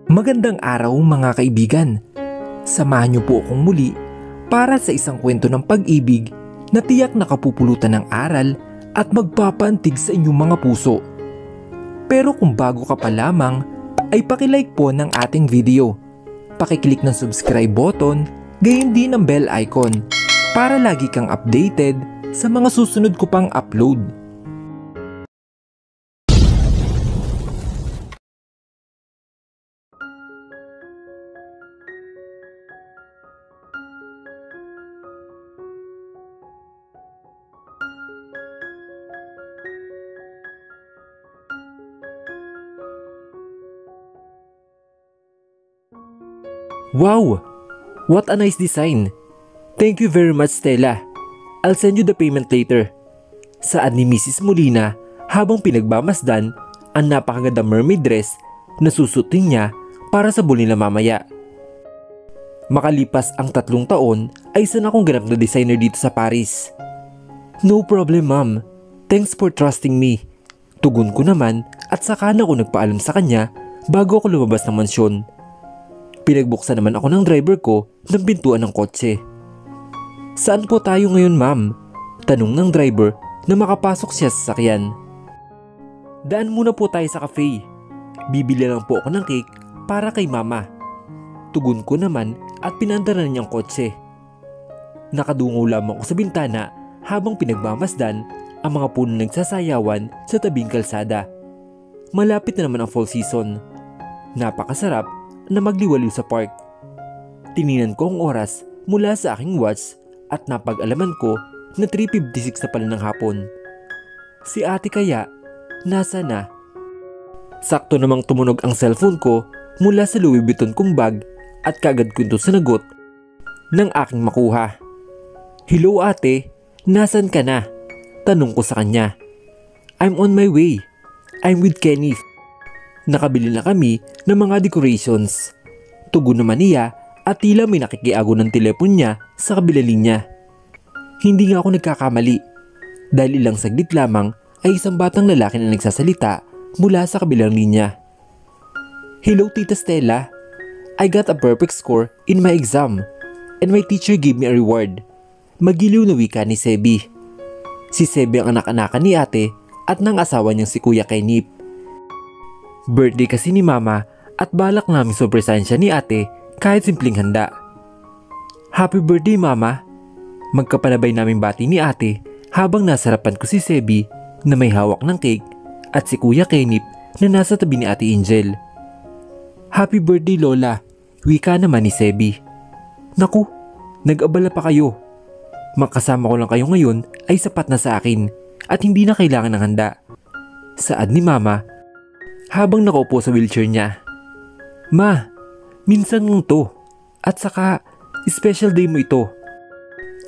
Magandang araw mga kaibigan. Samahan niyo po akong muli para sa isang kwento ng pag-ibig na tiyak nakapupulutan ng aral at magpapaantig sa inyong mga puso. Pero kung bago ka pa lamang, ay pakilike po ng ating video. Pakiclick ng subscribe button, gayon din ang bell icon para lagi kang updated sa mga susunod ko pang upload. Wow! What a nice design! Thank you very much, Stella. I'll send you the payment later. Saad ni Mrs. Molina habang pinagmamasdan ang napakagandang mermaid dress na susutin niya para sa ball nila mamaya. Makalipas ang 3 taon ay isa na akong ganap na designer dito sa Paris. No problem, ma'am. Thanks for trusting me. Tugon ko naman at saka na ako nagpaalam sa kanya bago ako lumabas ng mansyon. Pinagbuksan naman ako ng driver ko ng pintuan ng kotse. Saan po tayo ngayon, ma'am? Tanong ng driver na makapasok siya sa sasakyan. Daan muna po tayo sa cafe. Bibili lang po ako ng cake para kay mama. Tugon ko naman at pinandar na niyang kotse. Nakadungaw lamang ako sa bintana habang pinagmamasdan ang mga puno nagsasayawan sa tabing kalsada. Malapit na naman ang fall season. Napakasarap na magliwaliw sa park. Tininan ko ang oras mula sa aking watch at napag-alaman ko na 3:56 na pala ng hapon. Si ate kaya, nasa na? Sakto namang tumunog ang cellphone ko mula sa Louis Vuitton kong bag at kaagad ko ito sinagot ng aking makuha. Hello ate, nasan ka na? Tanong ko sa kanya. I'm on my way. I'm with Kenneth. Nakabili na kami ng mga decorations. Tugon naman niya at tila may nakikiago ng telepon niya sa kabilang linya. Hindi nga ako nagkakamali dahil ilang saglit lamang ay isang batang lalaki na nagsasalita mula sa kabilang linya. Hello Tita Stella, I got a perfect score in my exam and my teacher gave me a reward. Magiliw na wika ni Sebi. Si Sebi ang anak-anakan ni ate at ng asawa niyang si Kuya Kenneth. Birthday kasi ni mama at balak namin surprisehan siya ni ate kahit simpleng handa. Happy birthday mama! Magkapanabay namin bati ni ate habang nasa harapan ko si Sebi na may hawak ng cake at si Kuya Kenneth na nasa tabi ni ate Angel. Happy birthday lola! Wika naman ni Sebi. Naku, nag-abala pa kayo. Makasama ko lang kayo ngayon ay sapat na sa akin at hindi na kailangan ng handa. Saad ni mama habang nakaupo sa wheelchair niya. Ma, minsan lang to. At saka, special day mo ito.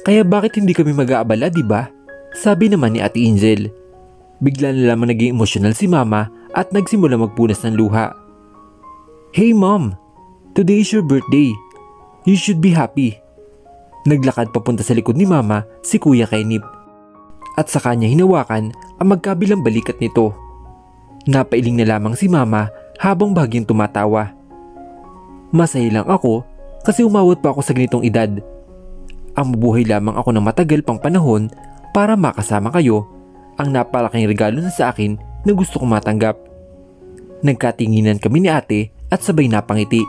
Kaya bakit hindi kami mag-aabala, diba? Sabi naman ni Ate Angel. Bigla na lamang naging emotional si mama at nagsimula magpunas ng luha. Hey mom, today is your birthday. You should be happy. Naglakad papunta sa likod ni mama si Kuya Kenneth. At sa kanya hinawakan ang magkabilang balikat nito. Napailing na lamang si mama habang bahagyang tumatawa. Masaya lang ako kasi umawat pa ako sa ganitong edad. Ang mabuhay lamang ako ng matagal pang panahon para makasama kayo ang napalaking regalo na sa akin na gusto kong matanggap. Nagkatinginan kami ni ate at sabay napangiti.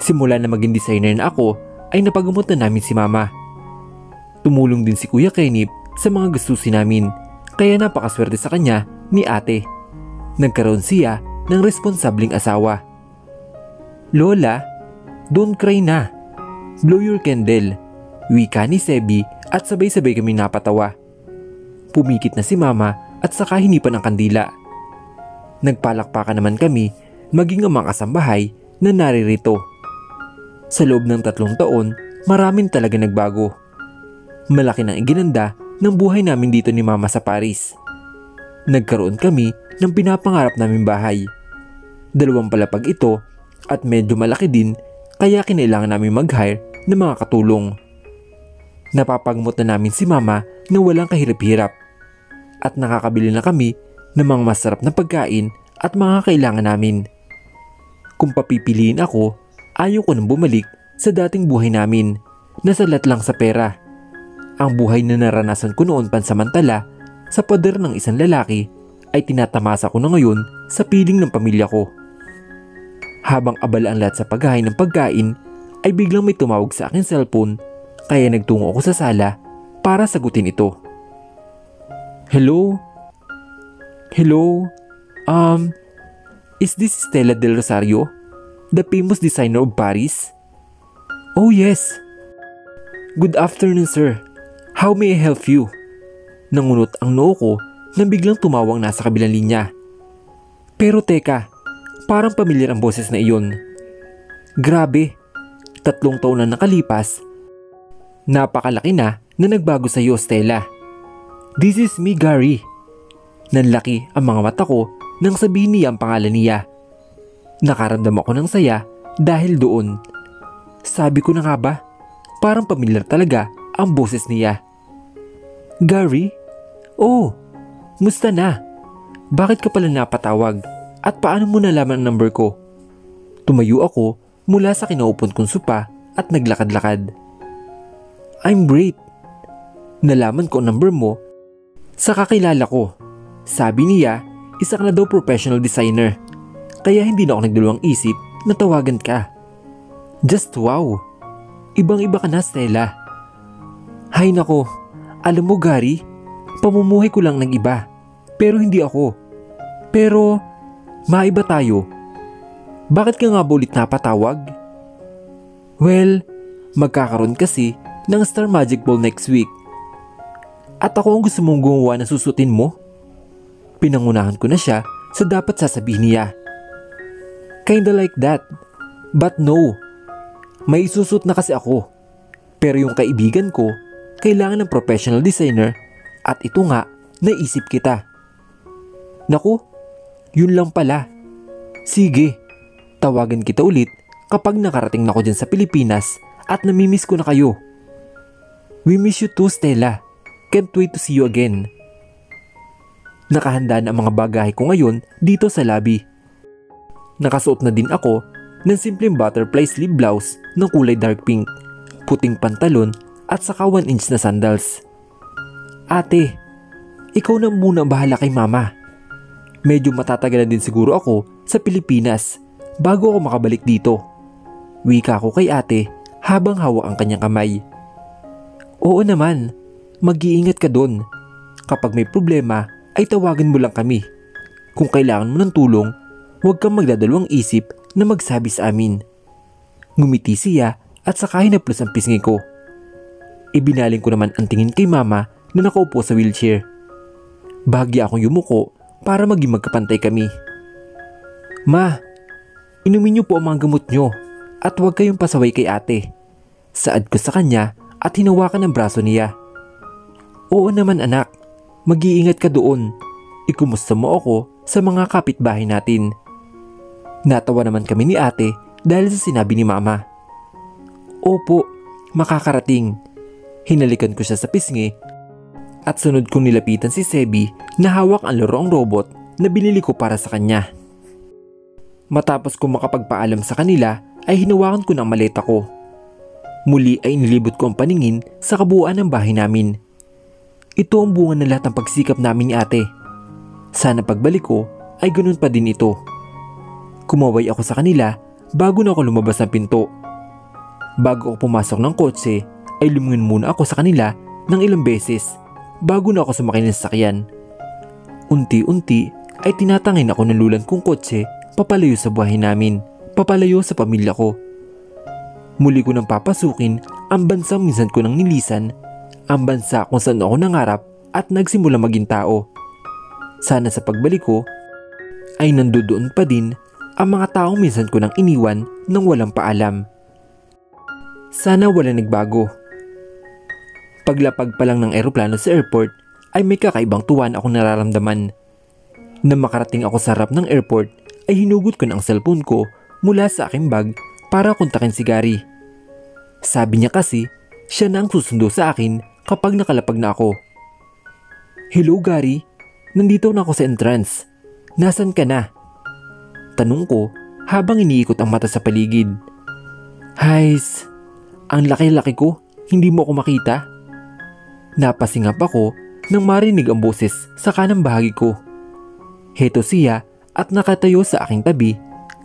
Simula na maging designer na ako ay napagamot na namin si mama. Tumulong din si Kuya Kenneth sa mga gastusin namin kaya napakaswerte sa kanya ni ate. Nagkaroon siya ng responsableng asawa. Lola, don't cry na. Blow your candle. Wika ni Sebi at sabay-sabay kami napatawa. Pumikit na si mama at saka hinipan ang kandila. Nagpalakpakan naman kami maging ang mga kasambahay na naririto. Sa loob ng 3 taon, maraming talaga nagbago. Malaki nang iginanda ng buhay namin dito ni mama sa Paris. Nagkaroon kami ng pinapangarap naming bahay. 2 palapag ito at medyo malaki din kaya kinailangan namin mag-hire ng mga katulong. Napapagmot na namin si mama na walang kahirap-hirap at nakakabili na kami ng mga masarap na pagkain at mga kailangan namin. Kung papipiliin ako, ayaw ko nang bumalik sa dating buhay namin na salat lang sa pera. Ang buhay na naranasan ko noon pansamantala sa poder ng isang lalaki ay tinatamasa ko na ngayon sa piling ng pamilya ko. Habang abala ang lahat sa paghain ng pagkain ay biglang may tumawag sa aking cellphone kaya nagtungo ako sa sala para sagutin ito. Hello? Hello? Is this Stella Del Rosario? The famous designer of Paris? Oh yes. Good afternoon sir. How may I help you? Nangunot ang noo ko nang biglang tumawang nasa kabilang linya. Pero teka, parang pamilyar ang boses na iyon. Grabe, 3 taon na nakalipas. Napakalaki na nagbago sa iyo Stella. This is me Gary. Nanlaki ang mga mata ko nang sabihin niya ang pangalan niya. Nakaramdam ako ng saya dahil doon. Sabi ko na nga ba, parang pamilyar talaga ang boses niya. Gary? Oh, musta na? Bakit ka pala napatawag? At paano mo nalaman ang number ko? Tumayo ako mula sa kinaupon kong sopa at naglakad-lakad. I'm great. Nalaman ko ang number mo sa kakilala ko. Sabi niya, isa ka na daw professional designer. Kaya hindi na ako nagdalawang isip na tawagan ka. Just wow. Ibang-iba ka na Stella. Hay nako, alam mo Gary, pamumuhay ko lang ng iba. Pero hindi ako. Pero, maiba tayo. Bakit ka nga ba ulit napatawag? Well, magkakaroon kasi ng Star Magic Ball next week. At ako ang gusto mong gumawa na susutin mo? Pinangunahan ko na siya sa dapat sasabihin niya. Kinda like that. But no. May isusut na kasi ako. Pero yung kaibigan ko, kailangan ng professional designer at ito nga, naisip kita. Naku, yun lang pala. Sige, tawagan kita ulit kapag nakarating na ako dyan sa Pilipinas at namimiss ko na kayo. We miss you too Stella. Can't wait to see you again. Nakahanda na ang mga bagahe ko ngayon dito sa lobby. Nakasuot na din ako ng simpleng butterfly sleeve blouse ng kulay dark pink, puting pantalon at saka 1 inch na sandals. Ate, ikaw na muna bahala kay mama. Medyo matatagalan din siguro ako sa Pilipinas bago ako makabalik dito. Wika ko kay ate habang hawak ang kanyang kamay. Oo naman, mag-iingat ka doon. Kapag may problema ay tawagan mo lang kami. Kung kailangan mo ng tulong, huwag kang magdadalawang isip na magsabi sa amin. Ngumiti siya at saka hinaplos ang pisngi ko. Ibinaling ko naman ang tingin kay mama na nakaupo sa wheelchair. Bahagya akong yumuko para maging magkapantay kami. Ma, inumin niyo po ang mga gamot niyo at huwag kayong pasaway kay ate. Saad ko sa kanya at hinawakan ang braso niya. Oo naman anak, mag-iingat ka doon. Ikumusta mo ako sa mga kapitbahay natin. Natawa naman kami ni ate dahil sa sinabi ni mama. Opo, makakarating. Hinalikan ko siya sa pisngi at sunod kong nilapitan si Sebi na hawak ang laruang robot na binili ko para sa kanya. Matapos kong makapagpaalam sa kanila ay hinawakan ko ng maleta ko. Muli ay inilibot ko ang paningin sa kabuuan ng bahay namin. Ito ang bunga ng lahat ng pagsikap namin ni ate. Sana pagbalik ko ay ganun pa din ito. Kumaway ako sa kanila bago na ako lumabas ng pinto. Bago ako pumasok ng kotse ay lumingon muna ako sa kanila ng ilang beses bago na ako sumakay ng sasakyan. Unti-unti ay tinatangin ako ng lulan kong kotse papalayo sa buhay namin, papalayo sa pamilya ko. Muli ko nang papasukin ang bansang minsan ko nang nilisan, ang bansa kung saan ako nangarap at nagsimula maging tao. Sana sa pagbalik ko ay nandoon pa din ang mga taong minsan ko nang iniwan nang walang paalam. Sana wala nagbago. Paglapag pa lang ng eroplano sa airport ay may kakaibang tuwa na akong nararamdaman. Nang makarating ako sa harap ng airport ay hinugot ko na ang cellphone ko mula sa aking bag para kontakin si Gary. Sabi niya kasi siya na ang susundo sa akin kapag nakalapag na ako. Hello Gary, nandito na ako sa entrance. Nasaan ka na? Tanong ko habang iniikot ang mata sa paligid. Hays, ang laki-laki ko, hindi mo ako makita? Napasingap ako nang marinig ang boses sa kanang bahagi ko. Heto siya at nakatayo sa aking tabi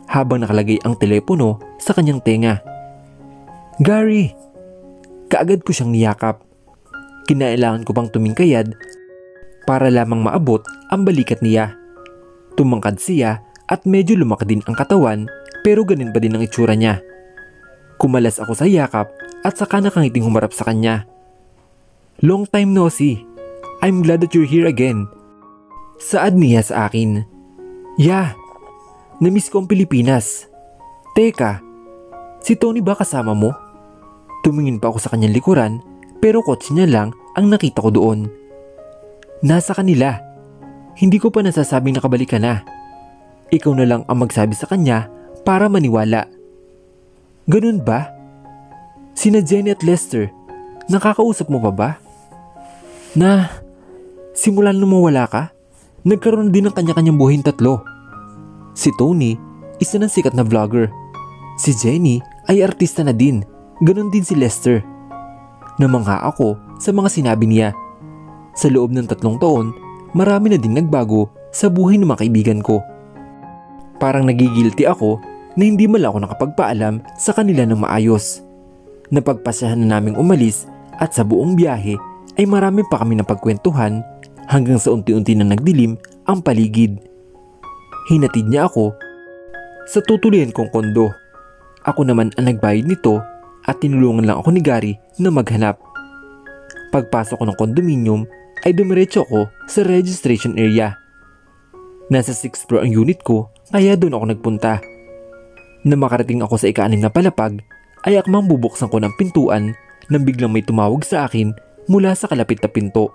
habang nakalagay ang telepono sa kanyang tenga. Gary! Kaagad ko siyang niyakap. Kinailangan ko pang tumingkayad para lamang maabot ang balikat niya. Tumangkad siya at medyo lumaki din ang katawan pero ganun pa din ang itsura niya. Kumalas ako sa yakap at saka nakangiting humarap sa kanya. Long time no see. I'm glad that you're here again. Saad niya sa akin. Yeah, namiss ko ang Pilipinas. Teka, si Tony ba kasama mo? Tumingin pa ako sa kanyang likuran pero kotse niya lang ang nakita ko doon. Nasa kanila. Hindi ko pa nasasabing nakabalik ka na. Ikaw na lang ang magsabi sa kanya para maniwala. Ganun ba? Sina Jenny at Lester, nakakausap mo pa ba? Simula nung mawala ka, nagkaroon din ng kanya-kanyang buhay tatlo. Si Tony, isa ng sikat na vlogger. Si Jenny ay artista na din, ganun din si Lester. Namangha ako sa mga sinabi niya. Sa loob ng 3 taon, marami na din nagbago sa buhay ng mga kaibigan ko. Parang nagigilty ako na hindi man lang ako nakapagpaalam sa kanila ng maayos. Napagpasyahan na naming umalis at sa buong biyahe ay marami pa kami napagkwentuhan hanggang sa unti-unti na nagdilim ang paligid. Hinatid niya ako sa tutuloyan kong kondo. Ako naman ang nagbayad nito at tinulungan lang ako ni Gary na maghanap. Pagpasok ko ng kondominium ay dumiretso ako sa registration area. Nasa 6th floor ang unit ko kaya doon ako nagpunta. Na makarating ako sa ika-6 na palapag ay akmang bubuksan ko ng pintuan nang biglang may tumawag sa akin mula sa kalapit na pinto.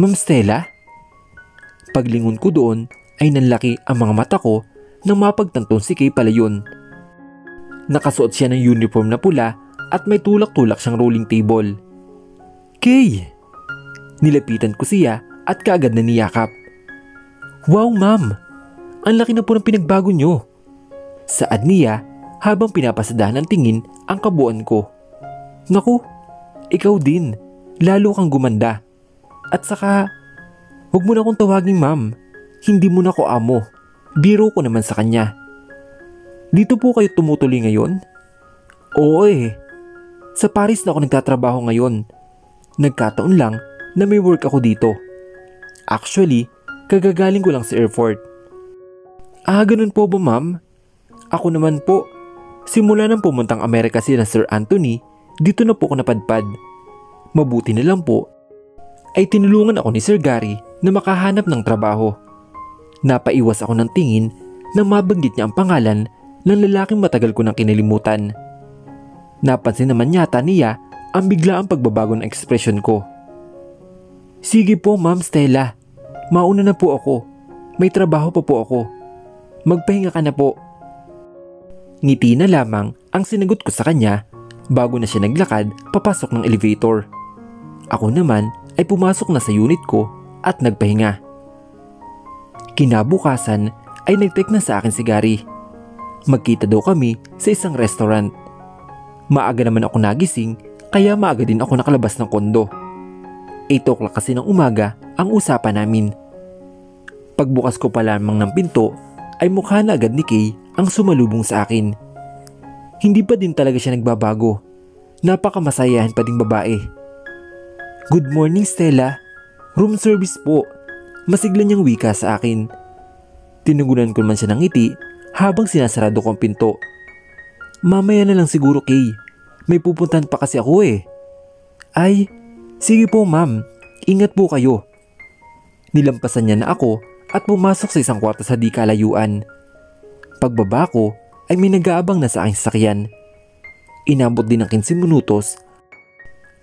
Ma'am Stella? Paglingon ko doon ay nanlaki ang mga mata ko nang mapagtantong si Kay pala yun. Nakasuot siya ng uniform na pula at may tulak-tulak siyang rolling table. Kay! Nilapitan ko siya at kaagad na niyakap. Wow ma'am! Ang laki na po ng pinagbago nyo. Saad niya habang pinapasadahan ng tingin ang kabuuan ko. Naku, ikaw din. Lalo kang gumanda. At saka, huwag mo na akong tawagin ma'am. Hindi mo na ko amo. Biro ko naman sa kanya. Dito po kayo tumutuloy ngayon? Oo eh. Sa Paris na ako nagtatrabaho ngayon. Nagkataon lang na may work ako dito. Actually, kagagaling ko lang sa airport. Ganun po ba ma'am? Ako naman po, simula nang pumuntang Amerika sila Sir Anthony, dito na po ako napadpad. Mabuti na lang po, ay tinulungan ako ni Sir Gary na makahanap ng trabaho. Napaiwas ako ng tingin nang mabanggit niya ang pangalan ng lalaking matagal ko nang kinalimutan. Napansin naman yata niya ang biglaang pagbabago ng ekspresyon ko. Sige po Ma'am Stella, mauna na po ako. May trabaho pa po ako. Magpahinga ka na po. Ngiti na lamang ang sinagot ko sa kanya bago na siya naglakad papasok ng elevator. Ako naman ay pumasok na sa unit ko at nagpahinga. Kinabukasan ay nag-text na sa akin si Gary. Magkita daw kami sa isang restaurant. Maaga naman ako nagising kaya maaga din ako nakalabas ng kondo. 8 o'clock kasi ng umaga ang usapan namin. Pagbukas ko pa lamang ng pinto ay mukha na agad ni Kay ang sumalubong sa akin. Hindi pa din talaga siya nagbabago. Napakamasayahan pa ding babae. Good morning Stella. Room service po. Masigla niyang wika sa akin. Tinugunan ko man siya ng ngiti habang sinasarado ko ang pinto. Mamaya na lang siguro Kay. May pupuntahan pa kasi ako eh. Ay, sige po ma'am. Ingat po kayo. Nilampasan niya na ako at pumasok sa isang kwarto sa di kalayuan. Pagbaba ko ay may nag-aabang na sa aking sasakyan. Inabot din ng 15 minutos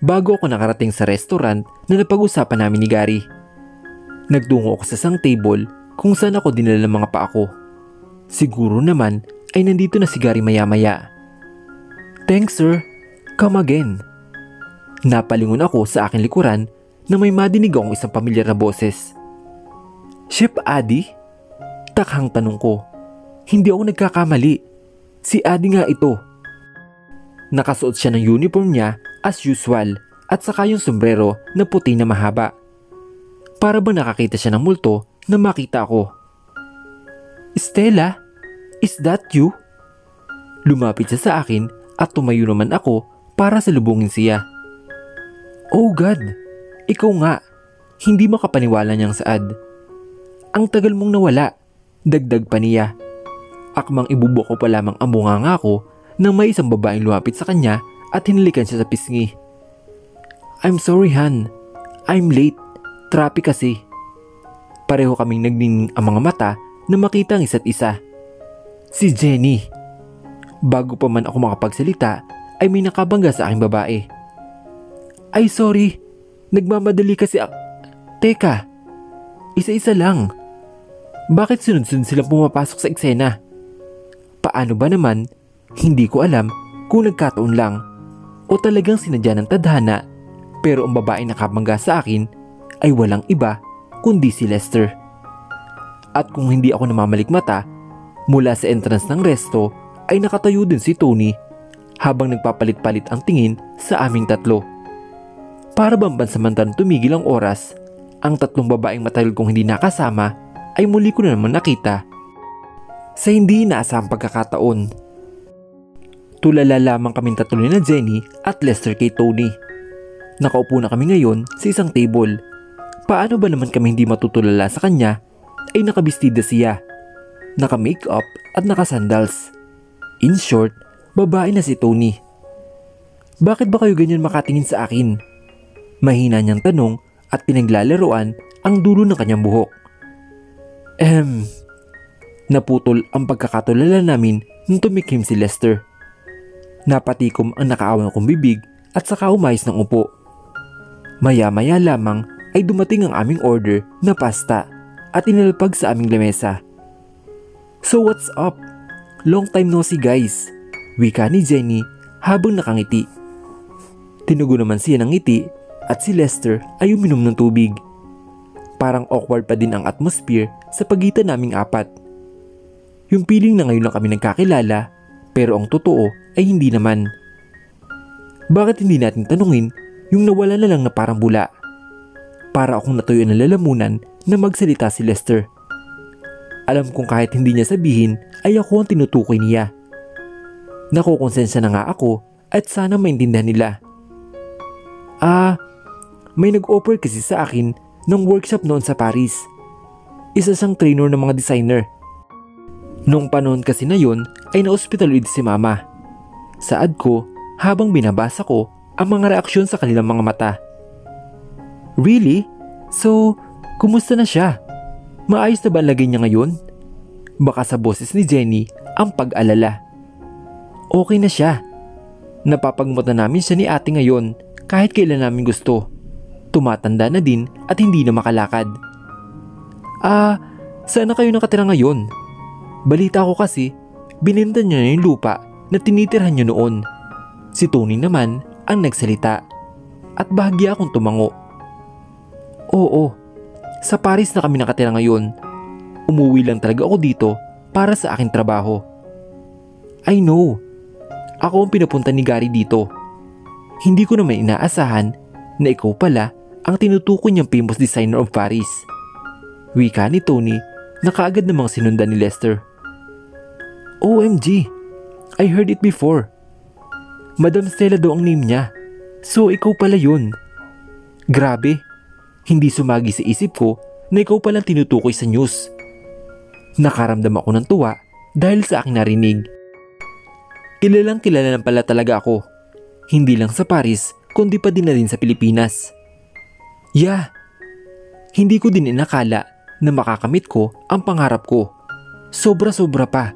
bago ako nakarating sa restaurant na napag-usapan namin ni Gary. Nagtungo ako sa isang table kung saan ako dinala ng mga paa ko. Siguro naman ay nandito na si Gary maya-maya. Thanks sir, come again. Napalingon ako sa aking likuran na may madinig akong isang pamilyar na boses. Chef Adi? Takhang tanong ko. Hindi ako nagkakamali. Si Adi nga ito. Nakasuot siya ng uniform niya as usual at saka yung sombrero na puti na mahaba. Para ba nakakita siya ng multo na makita ako. Stella, is that you? Lumapit siya sa akin at tumayo naman ako para salubungin siya. Oh God, ikaw nga. Hindi makapaniwala niyang saad. Ang tagal mong nawala, dagdag pa niya. Akmang ibubuko pa lamang ang bunganga ko nang may isang babaeng lumapit sa kanya at hinalikan siya sa pisngi. I'm sorry Han, I'm late, traffic kasi. Pareho kaming nagning ang mga mata na makita ang isa't isa. Si Jenny. Bago pa man ako makapagsalita ay may nakabangga sa aking babae. Ay sorry, nagmamadali kasi Teka, isa-isa lang. Bakit sunod-sunod silang pumapasok sa eksena? Paano ba naman? Hindi ko alam kung nagkataon lang o talagang sinadya ng tadhana, pero ang babae nakabangga sa akin ay walang iba kundi si Lester. At kung hindi ako namamalikmata, mula sa entrance ng resto ay nakatayo din si Tony habang nagpapalit-palit ang tingin sa aming tatlo. Para bang pansamantalang tumigil ang oras, ang tatlong babaeng matagal kong hindi nakasama ay muli ko na naman nakita sa hindi inaasahang pagkakataon. Tulala lamang kaming tatlo ni na Jenny at Lester kay Tony. Nakaupo na kami ngayon sa isang table. Paano ba naman kami hindi matutulala sa kanya ay nakabistida siya, naka-makeup at naka-sandals. In short, babae na si Tony. Bakit ba kayo ganyan makatingin sa akin? Mahina niyang tanong at pinaglalaroan ang dulo ng kanyang buhok. Naputol ang pagkakatulala namin nung tumikim si Lester. Napatikom ang nakaawang kong bibig at saka umayos ng upo. Maya-maya lamang ay dumating ang aming order na pasta at inalapag sa aming lamesa. So what's up? Long time no see guys, wika ni Jenny habang nakangiti. Tinugo naman siya ng ngiti at si Lester ay uminom ng tubig. Parang awkward pa din ang atmosphere sa pagitan naming apat. Yung feeling na ngayon lang kami nagkakilala, pero ang totoo ay hindi naman. Bakit hindi natin tanungin yung nawala na lang na parang bula? Para akong natuyo ng lalamunan na magsalita si Lester. Alam kong kahit hindi niya sabihin ay ako ang tinutukoy niya. Nakukonsensya na nga ako at sana maintindihan nila. May nag-offer kasi sa akin ng workshop noon sa Paris. Isa siyang trainer ng mga designer. Noong panahon kasi na yun ay na-hospital ulit si mama. Saad ko habang binabasa ko ang mga reaksyon sa kanilang mga mata. Really? So, kumusta na siya? Maayos na ba ang lagay niya ngayon? Baka sa boses ni Jenny ang pag-alala. Okay na siya. Napapagmot na namin siya ni ate ngayon kahit kailan namin gusto. Tumatanda na din at hindi na makalakad. Saan na kayo nakatira ngayon? Balita ko kasi, binenta niya na yung lupa na tinitirhan niyo noon. Si Tony naman ang nagsalita at bahagya akong tumango. Oo, sa Paris na kami nakatira ngayon. Umuwi lang talaga ako dito para sa aking trabaho. I know, ako ang pinapunta ni Gary dito. Hindi ko naman inaasahan na ikaw pala ang tinutukoy niyang famous designer of Paris. Wika ni Tony na kaagad namang sinundan ni Lester. OMG, I heard it before. Madam Stella daw ang name niya. So ikaw pala yun. Grabe, hindi sumagi sa isip ko na ikaw palang tinutukoy sa news. Nakaramdam ako ng tuwa dahil sa aking narinig. Kilalang kilala lang pala talaga ako. Hindi lang sa Paris kundi pa din na rin sa Pilipinas. Yeah, hindi ko din inakala na makakamit ko ang pangarap ko. Sobra-sobra pa.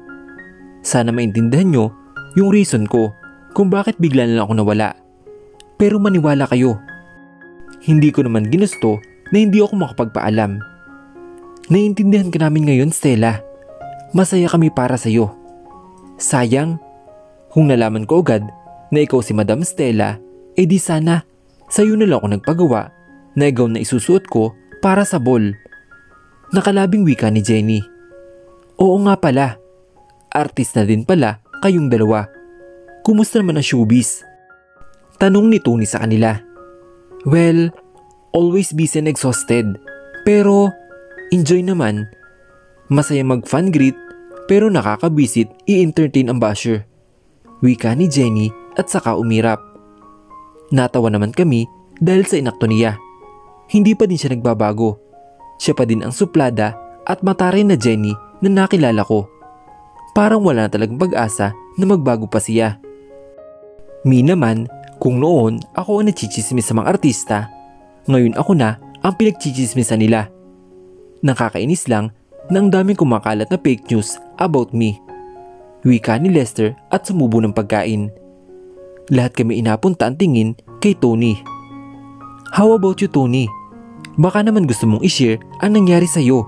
Sana maintindihan nyo yung reason ko kung bakit bigla na lang ako nawala. Pero maniwala kayo, hindi ko naman ginusto na hindi ako makapagpaalam. Naiintindihan ka namin ngayon, Stella. Masaya kami para sa'yo. Sayang, kung nalaman ko agad na ikaw si Madam Stella, di sana sa'yo na lang ako nagpagawa na gown na isusuot ko para sa ball. Nakalabing wika ni Jenny. Oo nga pala, Artist na din pala kayong dalawa. Kumusta naman ang showbiz? Tanong ni Tony sa kanila. Well, always busy and exhausted. Pero enjoy naman. Masaya mag-fan greet pero nakakabisit i-entertain ang basher. Wika ni Jenny at saka umirap. Natawa naman kami dahil sa inakto niya. Hindi pa din siya nagbabago. Siya pa din ang suplada at mataray na Jenny na nakilala ko. Parang wala na talagang pag-asa na magbago pa siya. Mi naman, kung noon ako ang nagchichismis sa mga artista, ngayon ako na ang pinagchichismisan nila. Nakakainis lang na ang daming kumakalat na fake news about me. Wika ni Lester at sumubo ng pagkain. Lahat kami inapunta ang tingin kay Tony. How about you, Tony? Baka naman gusto mong i-share ang nangyari sa'yo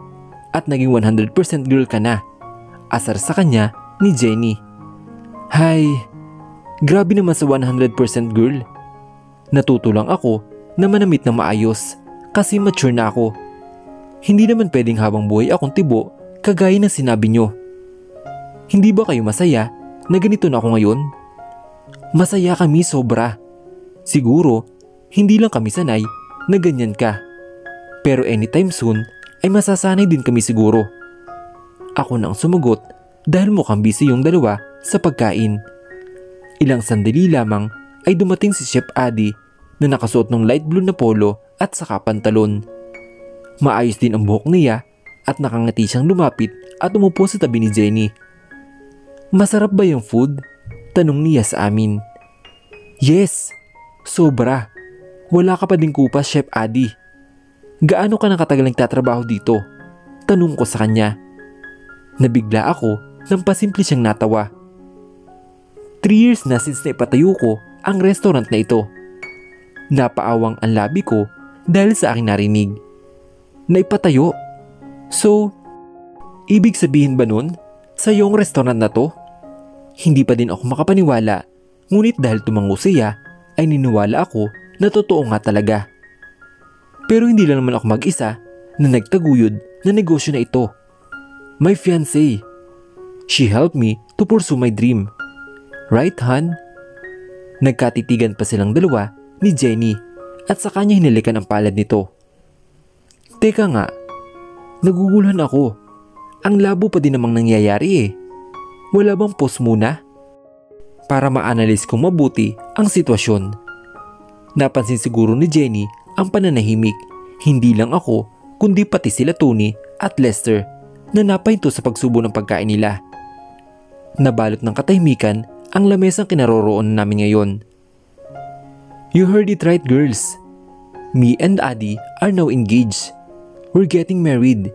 at naging 100% girl ka na. Asar sa kanya ni Jenny. Hay, grabe naman sa 100% girl. Natuto lang ako na manamit ng maayos kasi mature na ako. Hindi naman pwedeng habang buhay akong tibo kagaya ng sinabi nyo. Hindi ba kayo masaya na ganito na ako ngayon? Masaya kami sobra. Siguro, hindi lang kami sanay na ganyan ka. Pero anytime soon ay masasanay din kami siguro. Ako na ang sumagot dahil mukhang busy yung dalawa sa pagkain. Ilang sandali lamang ay dumating si Chef Adi na nakasuot ng light blue na polo at saka pantalon. Maayos din ang buhok niya at nakangati siyang lumapit at umupo sa tabi ni Jenny. Masarap ba yung food? Tanong niya sa amin. Yes, sobra. Wala ka pa din kupas, Chef Adi. Gaano ka nakatagal nagtatrabaho dito? Tanong ko sa kanya. Nabigla ako nang pasimple siyang natawa. 3 years na since naipatayo ko ang restaurant na ito. Napaawang ang labi ko dahil sa aking narinig. Naipatayo? So, ibig sabihin ba nun sa iyong restaurant na to? Hindi pa din ako makapaniwala, ngunit dahil tumango siya ay niniwala ako na totoo nga talaga. Pero hindi lang naman ako mag-isa na nagtaguyod na negosyo na ito. My fiancé. She helped me to pursue my dream. Right, Han? Nagkatitigan pa silang dalawa ni Jenny at sa kanya hinalikan ang palad nito. Teka nga, naguguluhan ako. Ang labo pa din namang nangyayari eh. Wala bang pause muna? Para ma-analyze kong mabuti ang sitwasyon. Napansin siguro ni Jenny ang pananahimik, hindi lang ako kundi pati sila Tony at Lester na napahinto sa pagsubo ng pagkain nila. Nabalot ng katahimikan ang lamesang kinaroroonan namin ngayon. You heard it right, girls. Me and Adi are now engaged. We're getting married.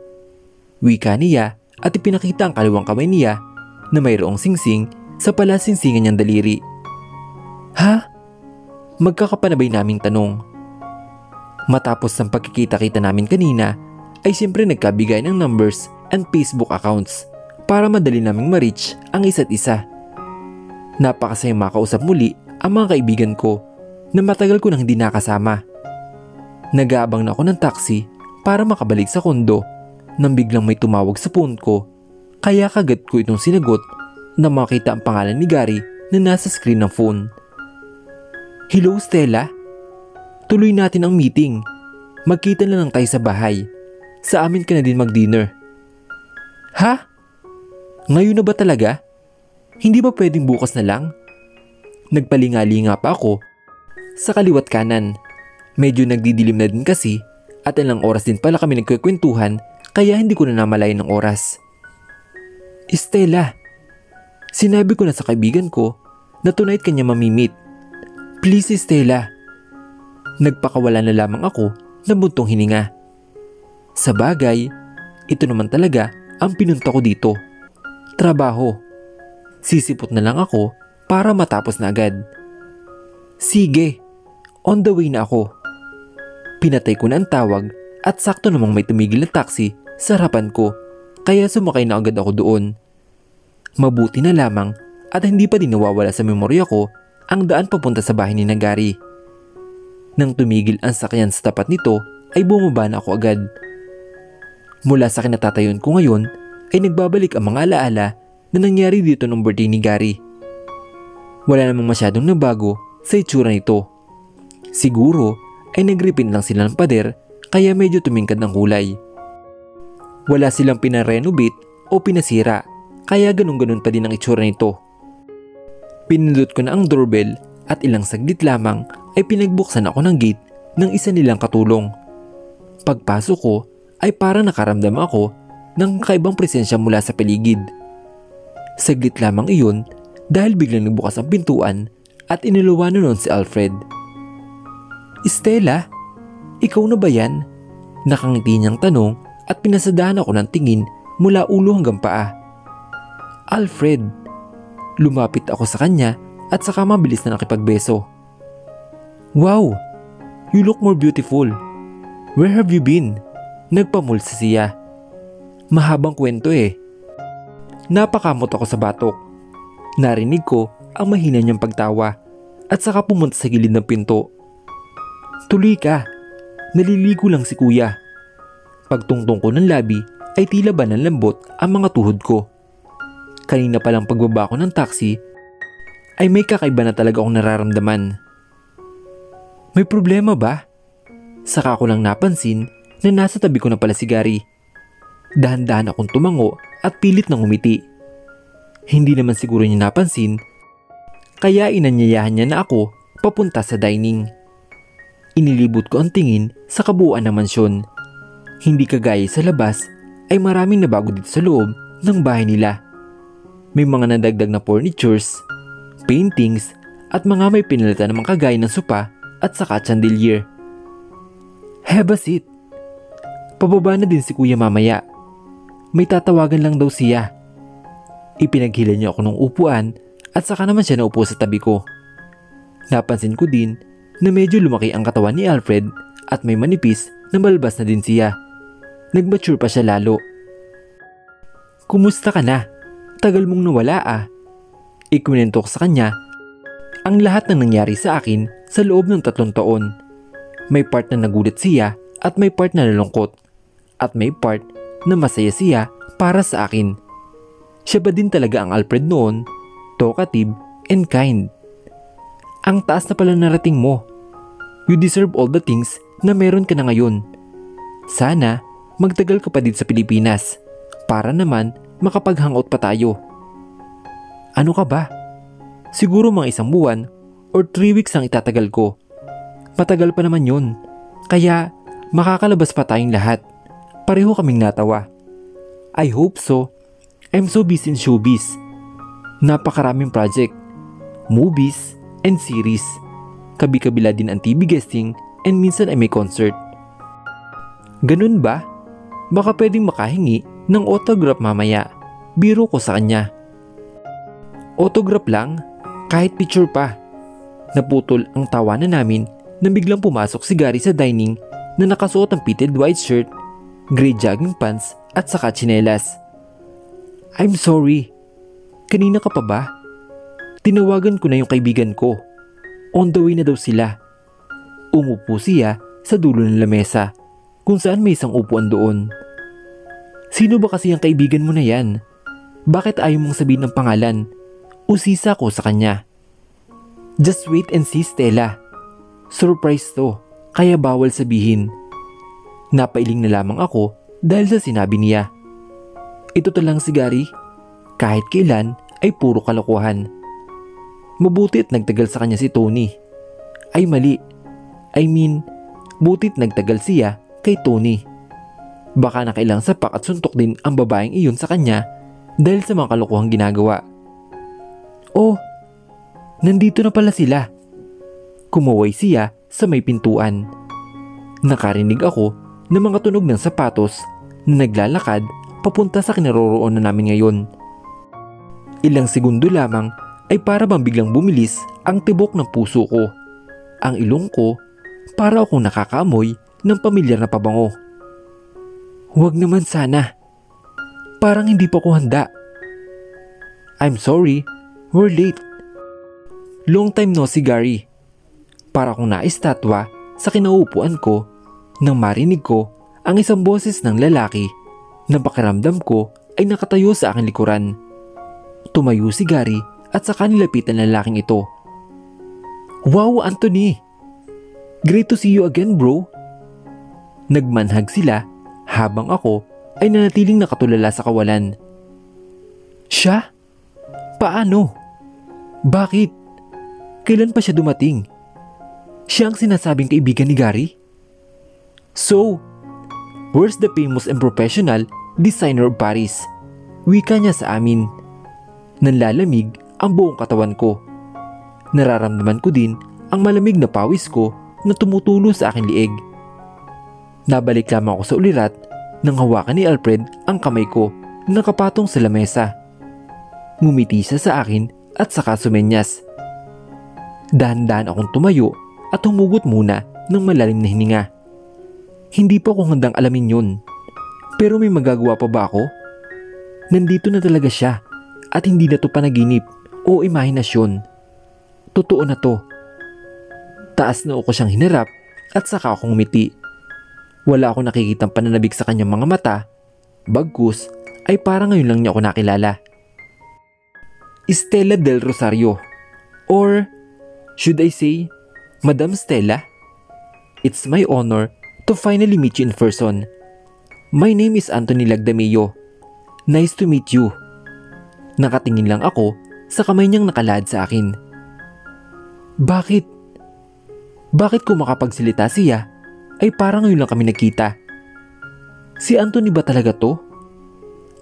Wika niya at ipinakita ang kaliwang kamay niya na mayroong singsing sa palasingsingan niyang daliri. Ha? Magkakapanabay naming tanong. Matapos ang pagkikita-kita namin kanina ay siyempre nagkabigay ng numbers and Facebook accounts para madali naming ma-reach ang isa't isa. Napakasayang makausap muli ang mga kaibigan ko na matagal ko nang hindi nakasama. Nag-aabang na ako ng taxi para makabalik sa kondo nang biglang may tumawag sa phone ko, kaya kagad ko itong sinagot na makita ang pangalan ni Gary na nasa screen ng phone. Hello, Stella? Tuloy natin ang meeting. Magkita na lang tayo sa bahay. Sa amin ka na din mag-dinner. Ha? Ngayon na ba talaga? Hindi ba pwedeng bukas na lang? Nagpalingali nga pa ako sa kaliwat kanan. Medyo nagdidilim na din kasi at ilang oras din pala kami nagkukwentuhan kaya hindi ko na namalayan ng oras. Stella, sinabi ko na sa kaibigan ko na tonight kanya mamimit. Please, Stella. Nagpakawala na lamang ako ng buntong hininga. Sa bagay, ito naman talaga ang pinunta ko dito. Trabaho. Sisipot na lang ako para matapos na agad. Sige, on the way na ako. Pinatay ko na ang tawag at sakto namang may tumigil na taxi sa harapan ko kaya sumakay na agad ako doon. Mabuti na lamang at hindi pa din nawawala sa memorya ko ang daan papunta sa bahay ni Gary. Nang tumigil ang sakyan sa tapat nito ay bumaba na ako agad. Mula sa kinatatayon ko ngayon ay nagbabalik ang mga alaala na nangyari dito nung birthday ni Gary. Wala namang masyadong nabago sa itsura nito. Siguro ay nag-repaint lang sila ng pader kaya medyo tumingkad ng kulay. Wala silang pinarenovate o pinasira kaya ganun-ganun pa din ang itsura nito. Pinindot ko na ang doorbell at ilang saglit lamang ay pinagbuksan ako ng gate ng isa nilang katulong. Pagpasok ko ay parang nakaramdam ako ng kakaibang presensya mula sa paligid. Saglit lamang iyon dahil biglang nagbukas ang pintuan at iniluwanan noon si Alfred. "Stella, ikaw na ba yan?" Nakangiti niyang tanong at pinasadahan ako ng tingin mula ulo hanggang paa. "Alfred." Lumapit ako sa kanya at saka mabilis na nakipagbeso. "Wow, you look more beautiful. Where have you been?" Nagpamulsa siya. Mahabang kwento eh. Napakamot ako sa batok. Narinig ko ang mahina niyang pagtawa at saka pumunta sa gilid ng pinto. "Tuloy ka, naliligo lang si kuya." Pagtungtong ko ng labi ay tila ba ng lambot ang mga tuhod ko. Kanina palang pagbaba ko ng taxi ay may kakaiba na talaga akong nararamdaman. "May problema ba?" Saka ko lang napansin na nasa tabi ko na pala si Gary. Dahan-dahan akong tumango at pilit nang umiti. Hindi naman siguro niya napansin kaya inanyayahan niya na ako papunta sa dining. Inilibot ko ang tingin sa kabuuan ng mansyon. Hindi kagaya sa labas ay maraming nabago dito sa loob ng bahay nila. May mga nadagdag na furnitures, paintings at mga may pinalitan ng mga kagaya ng sopa at saka chandelier. "Have a seat." Pababa na din si kuya mamaya. May tatawagan lang daw siya. Ipinaghila niya ako ng upuan at saka naman siya naupo sa tabi ko. Napansin ko din na medyo lumaki ang katawan ni Alfred at may manipis na balbas na din siya. Nagmature pa siya lalo. "Kumusta ka na? Tagal mong nawala ah." Ikwento ko sa kanya ang lahat ng nangyari sa akin sa loob ng 3 taon. May part na nagulat siya at may part na nalungkot. At may part na masaya siya para sa akin. Siya ba din talaga ang Alfred noon? Talkative and kind. Ang taas na pala narating mo. You deserve all the things na meron ka na ngayon. Sana magtagal ka pa dito sa Pilipinas para naman makapag-hangout pa tayo. "Ano ka ba? Siguro mga 1 buwan or 3 weeks ang itatagal ko. Matagal pa naman yun. Kaya makakalabas pa tayong lahat." Pareho kaming natawa. "I hope so. I'm so busy in showbiz. Napakaraming project, movies, and series. Kabi-kabila din ang TV guesting and minsan ay may concert." "Ganun ba? Baka pwedeng makahingi ng autograph mamaya." Biro ko sa kanya. "Autograph lang? Kahit picture pa." Naputol ang tawanan namin nang biglang pumasok si Gary sa dining na nakasuot ng fitted white shirt, gray jogging pants at saka tsinelas. "I'm sorry. Kanina ka pa ba? Tinawagan ko na yung kaibigan ko. On the way na daw sila." Umupo siya sa dulo ng lamesa kung saan may isang upuan doon. "Sino ba kasi ang kaibigan mo na yan? Bakit ayaw mong sabihin ng pangalan?" Usisa ko sa kanya. "Just wait and see, Stella. Surprise to, kaya bawal sabihin." Napailing na lamang ako dahil sa sinabi niya. Ito to lang si Gary. Kahit kailan ay puro kalokohan. Mabuti at nagtagal sa kanya si Tony. Ay mali. I mean, butit nagtagal siya kay Tony. Baka nakailang sapak at suntok din ang babaeng iyon sa kanya dahil sa mga kalokohang ginagawa. "Oh, nandito na pala sila." Kumaway siya sa may pintuan. Nakarinig ako ng mga tunog ng sapatos na naglalakad papunta sa kinaroroonan namin ngayon. Ilang segundo lamang ay para bang biglang bumilis ang tibok ng puso ko. Ang ilong ko para akong nakakaamoy ng pamilyar na pabango. "Huwag naman sana. Parang hindi pa ko handa." "I'm sorry, we're late." Long time no si Gary. Para akong naistatwa sa kinauupuan ko nang marinig ko ang isang boses ng lalaki na pakiramdam ko ay nakatayo sa aking likuran. Tumayo si Gary at saka nilapitan ng lalaking ito. Wow, Anthony! Great to see you again, bro! Nagmanhag sila habang ako ay nanatiling nakatulala sa kawalan. Siya? Paano? Bakit? Kailan pa siya dumating? Siya ang sinasabing kaibigan ni Gary? So, where's the famous and professional designer of Paris? Wika niya sa amin. Nanlalamig ang buong katawan ko. Nararamdaman ko din ang malamig na pawis ko na tumutulo sa aking liig. Nabalik lamang ako sa ulirat nang hawakan ni Alfred ang kamay ko na nakapatong sa lamesa. Ngumiti siya sa akin at saka sumenyas. Dahan-dahan akong tumayo at humugot muna ng malalim na hininga. Hindi pa ako handang alamin yun. Pero may magagawa pa ba ako? Nandito na talaga siya at hindi na to panaginip o imahinasyon. Totoo na to. Taas na ako siyang hinarap at saka akong ngumiti. Wala akong nakikitang pananabik sa kanyang mga mata. Bagkus ay parang ngayon lang niya ako nakilala. Stella del Rosario, or should I say, Madam Stella? It's my honor to finally meet you in person. My name is Anthony Lagdameo. Nice to meet you. Nakatingin lang ako sa kamay niyang nakalad sa akin. Bakit? Bakit kung makapagsalita siya ay parang ngayon lang kami nagkita? Si Anthony ba talaga to?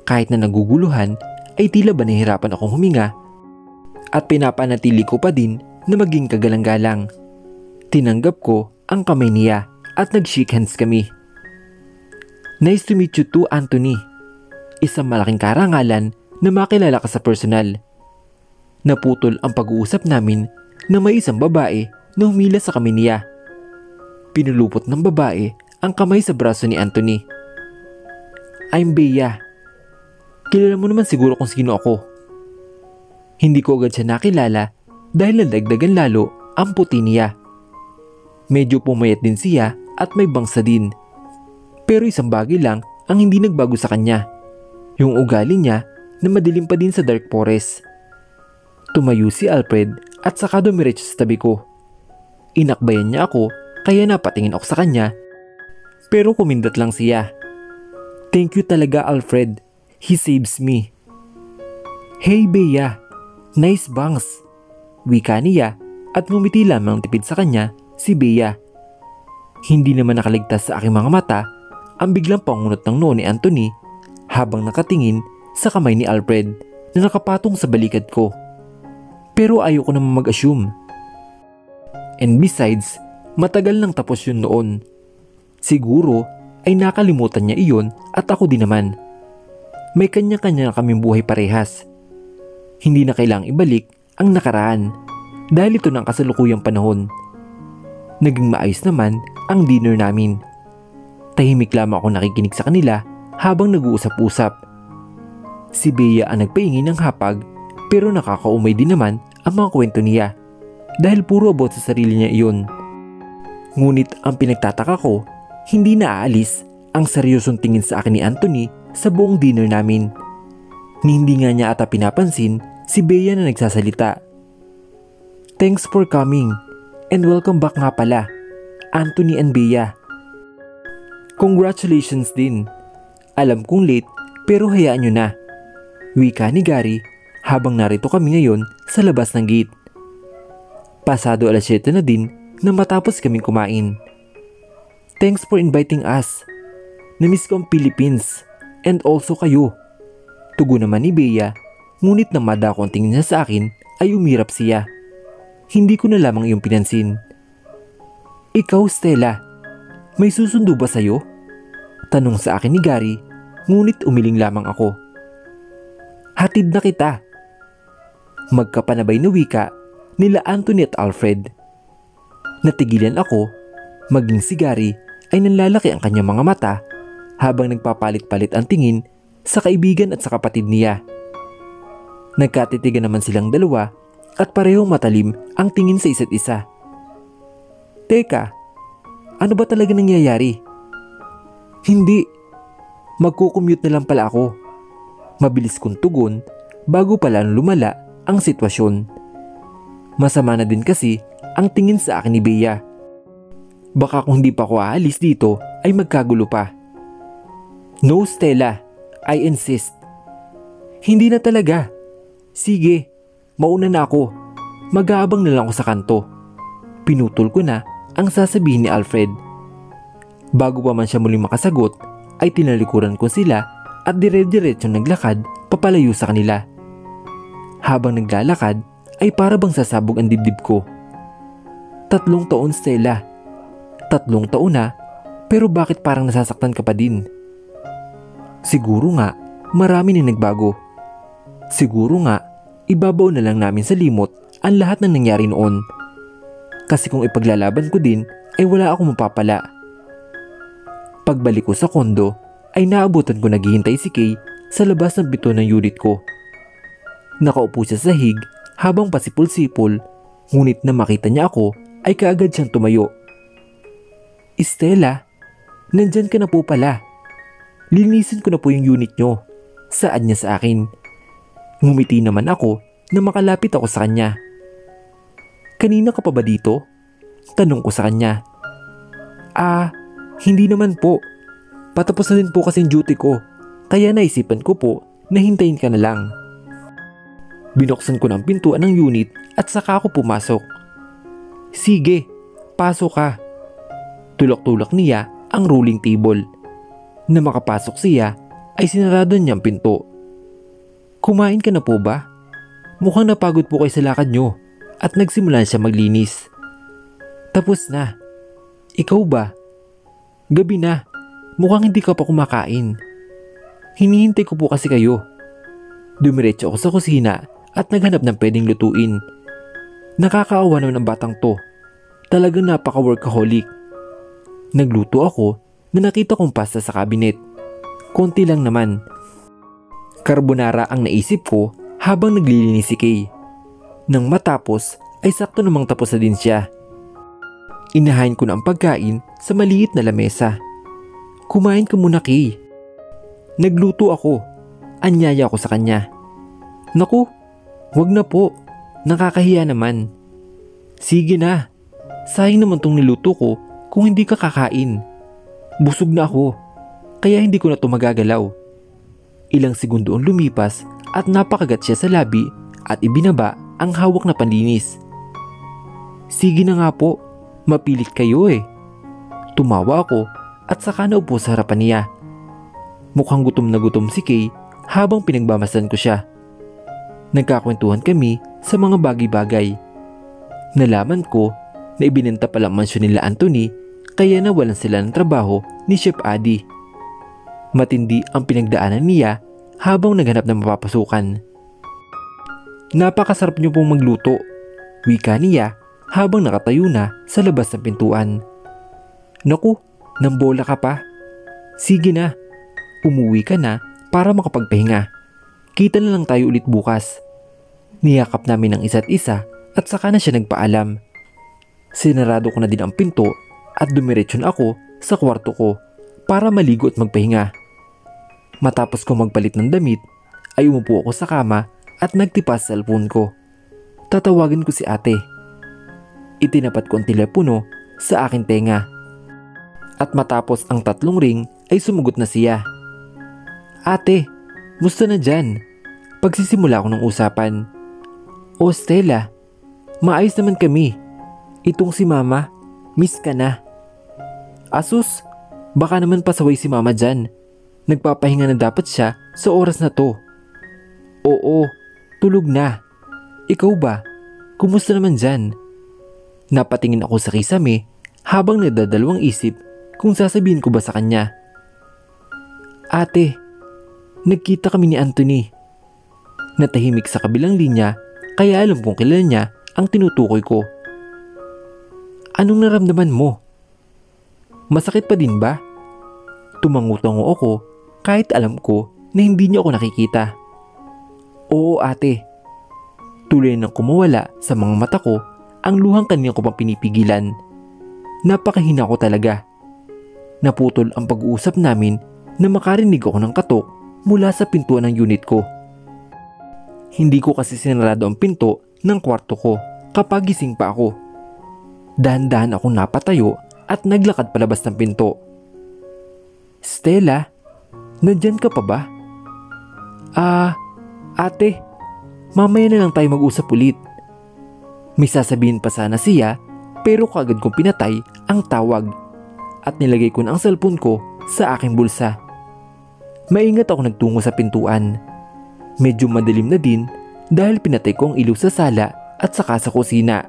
Kahit na naguguluhan ay tila ba nahihirapan akong huminga at pinapanatili ko pa din na maging kagalang-galang. Tinanggap ko ang kamay niya at nag-shake hands kami. Nice to meet you too, Anthony. Isang malaking karangalan na makilala ka sa personal. Naputol ang pag-uusap namin na may isang babae na humila sa kamay niya. Pinulupot ng babae ang kamay sa braso ni Anthony. I'm Bea. Kilala mo naman siguro kung sino ako. Hindi ko agad siya nakilala dahil nadagdagan lalo ang puti niya. Medyo pumayat din siya at may bangsa din. Pero isang bagay lang ang hindi nagbago sa kanya. Yung ugali niya na madilim pa din sa dark forest. Tumayo si Alfred at saka dumiretso sa tabi ko. Inakbayan niya ako kaya napatingin ako sa kanya. Pero kumindat lang siya. Thank you talaga, Alfred. He saves me. Hey Bea, nice bangs. Wika niya at ngumiti lamang tipid sa kanya si Bea. Hindi naman nakaligtas sa aking mga mata ang biglang pangunot ng noo ni Anthony habang nakatingin sa kamay ni Alfred na nakapatong sa balikat ko. Pero ayoko naman mag-assume. And besides, matagal nang tapos yun noon. Siguro ay nakalimutan niya iyon at ako din naman. May kanya-kanya na kaming buhay parehas. Hindi na kailangang ibalik ang nakaraan dahil ito ng kasalukuyang panahon. Naging maayos naman ang dinner namin. Tahimik lamang ako nakikinig sa kanila habang nag-uusap-usap. Si Bea ang nagpahingi ng hapag pero nakakaumay din naman ang mga kwento niya dahil puro about sa sarili niya iyon. Ngunit ang pinagtataka ko, hindi na aalis ang seryosong tingin sa akin ni Anthony sa buong dinner namin. Ni hindi nga niya ata pinapansin si Bea na nagsasalita. Thanks for coming and welcome back nga pala, Anthony and Bea. Congratulations din. Alam kong late pero hayaan nyo na. Wika ni Gary habang narito kami ngayon sa labas ng gate. Pasado 7:00 na din na matapos kaming kumain. Thanks for inviting us. Namiss ko ang Philippines and also kayo. Tugon naman ni Bea, ngunit nang madako ang tingin niya sa akin ay umirap siya. Hindi ko na lamang iyong pinansin. Ikaw, Stella, may susundo ba sa'yo? Tanong sa akin ni Gary, ngunit umiling lamang ako. Hatid na kita. Magkapanabay na wika nila Anthony at Alfred. Natigilan ako, maging si Gary ay nanlalaki ang kanyang mga mata habang nagpapalit-palit ang tingin sa kaibigan at sa kapatid niya. Nagkatitigan naman silang dalawa at parehong matalim ang tingin sa isa't isa. Teka, ano ba talaga nangyayari? Hindi, magkukommute na lang pala ako. Mabilis kong tugon bago pala lumala ang sitwasyon. Masama na din kasi ang tingin sa akin ni Bea. Baka kung hindi pa ako aalis dito ay magkagulo pa. No, Stella, I insist. Hindi na talaga. Sige, mauna na ako. Mag-aabang na lang ako sa kanto. Pinutol ko na ang sasabihin ni Alfred. Bago pa man siya muling makasagot ay tinalikuran ko sila at dire-diretsong naglakad papalayo sa kanila. Habang naglalakad ay para bang sasabog ang dibdib ko. 3 taon, Stella. 3 taon na, pero bakit parang nasasaktan ka pa din? Siguro nga marami na nagbago. Siguro nga ibabaw na lang namin sa limot ang lahat ng nangyari noon. Kasi kung ipaglalaban ko din ay wala akong mapapala. Pagbalik ko sa kondo ay naabutan ko naghihintay si Kay sa labas ng pito ng unit ko. Nakaupo siya sa hig habang pasipol-sipol, ngunit na makita niya ako ay kaagad siyang tumayo. Stella, nandyan ka na po pala. Linisin ko na po yung unit nyo. Saad niya sa akin. Ngumiti naman ako na makalapit ako sa kanya. Kanina ka pa ba dito? Tanong ko sa kanya. Hindi naman po. Patapos na din po kasi yung duty ko. Kaya naisipan ko po na hintayin ka na lang. Binuksan ko ng pintuan ng unit at saka ako pumasok. Sige, pasok ka. Tulak-tulak niya ang rolling table. Na makapasok siya ay sinarado niya ang pinto. Kumain ka na po ba? Mukhang napagod po kayo sa lakad nyo at nagsimulan siya maglinis. Tapos na. Ikaw ba? Gabi na. Mukhang hindi ka pa kumakain. Hinihintay ko po kasi kayo. Dumiretso ako sa kusina at naghanap ng pwedeng lutuin. Nakakaawa naman ang batang to. Talagang napaka-workaholic. Nagluto ako na nakita kong pasta sa cabinet. Konti lang naman. Carbonara ang naisip ko habang naglilinis si Kay. Nang matapos ay sakto namang tapos na din siya. Inahain ko na ang pagkain sa maliit na lamesa. Kumain ka muna, Kay. Nagluto ako. Anyaya ko sa kanya. Naku, wag na po. Nakakahiya naman. Sige na. Sayang naman tong niluto ko kung hindi ka kakain. Busog na ako. Kaya hindi ko na to magagalaw. Ilang segundo ang lumipas at napakagat siya sa labi at ibinaba ang hawak na panlinis. Sige na nga po. Mapilit kayo eh. Tumawa ako at saka naupo sa harapan niya. Mukhang gutom na gutom si Kay habang pinagmamasan ko siya. Nagkakwentuhan kami sa mga bagay-bagay. Nalaman ko na ibinenta pala ang mansyon nila Anthony kaya nawalan sila ng trabaho ni Chef Adi. Matindi ang pinagdaanan niya habang naghanap ng mapapasukan. Napakasarap niyo pong magluto, wika niya habang nakatayo na sa labas ng pintuan. Naku, nambola ka pa. Sige na, umuwi ka na para makapagpahinga. Kita na lang tayo ulit bukas. Niyakap namin ang isa't isa at saka na siya nagpaalam. Sinarado ko na din ang pinto at dumiretso na ako sa kwarto ko para maligo at magpahinga. Matapos ko magpalit ng damit ay umupo ako sa kama at nagtipas sa cellphone ko. Tatawagan ko si ate. Itinapat ko ang telepono sa aking tenga. At matapos ang 3 ring ay sumugot na siya. Ate, musta na dyan? Pagsisimula ko ng usapan. O Stella, maayos naman kami. Itong si mama, miss ka na. Asus, baka naman pasaway si mama dyan. Nagpapahinga na dapat siya sa oras na to. Oo, tulog na. Ikaw ba? Kumusta naman dyan? Napatingin ako sa kisame habang nagdadalawang isip kung sasabihin ko ba sa kanya. Ate, nagkita kami ni Anthony. Natahimik sa kabilang linya kaya alam kong kilala niya ang tinutukoy ko. Anong naramdaman mo? Masakit pa din ba? Tumango-tango ako kahit alam ko na hindi niya ako nakikita. Oo ate. Tuloy nang kumawala sa mga mata ko ang luhang kanina ko pang pinipigilan. Napakahina ko talaga. Naputol ang pag-uusap namin na makarinig ako ng katok mula sa pintuan ng unit ko. Hindi ko kasi sinarado ang pinto ng kwarto ko kapag gising pa ako. Dahan-dahan akong napatayo at naglakad palabas ng pinto. Stella, nandyan ka pa ba? Ate, mamaya na lang tayo mag-usap ulit. May sasabihin pa sana siya pero kaagad kong pinatay ang tawag at nilagay ko na ang cellphone ko sa aking bulsa. Maingat ako nagtungo sa pintuan. Medyo madilim na din dahil pinatay ko ang ilaw sa sala at saka sa kusina.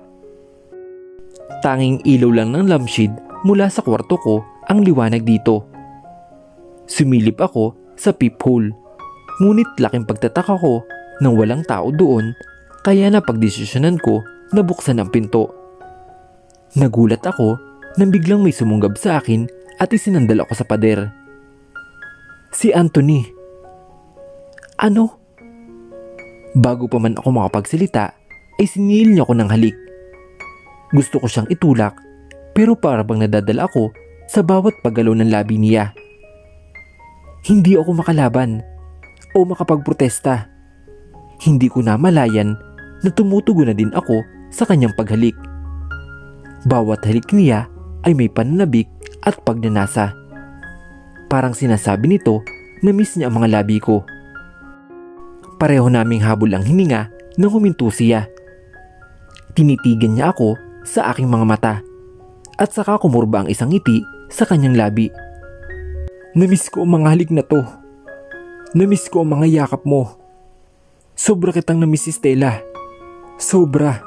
Tanging ilaw lang ng lampshade mula sa kwarto ko ang liwanag dito. Sumilip ako sa peephole, ngunit laking pagtataka ko nang walang tao doon kaya napagdesisyonan ko na buksan ang pinto. Nagulat ako nang biglang may sumunggab sa akin at isinandal ako sa pader. Si Anthony. Ano? Bago pa man ako makapagsalita ay sinilil niya ako ng halik. Gusto ko siyang itulak pero para bang nadadala ako sa bawat paggalaw ng labi niya. Hindi ako makalaban o makapagprotesta. Hindi ko namalayan na tumutugon na din ako sa kanyang paghalik. Bawat halik niya ay may pananabik at pagnanasa. Parang sinasabi nito na miss niya ang mga labi ko. Pareho naming habol ang hininga nang huminto siya. Tinitigan niya ako sa aking mga mata at saka kumurba ang isang ngiti sa kanyang labi. Namiss ko ang mga halik na to. Namiss ko ang mga yakap mo. Sobra kitang namiss, Stella. Sobra.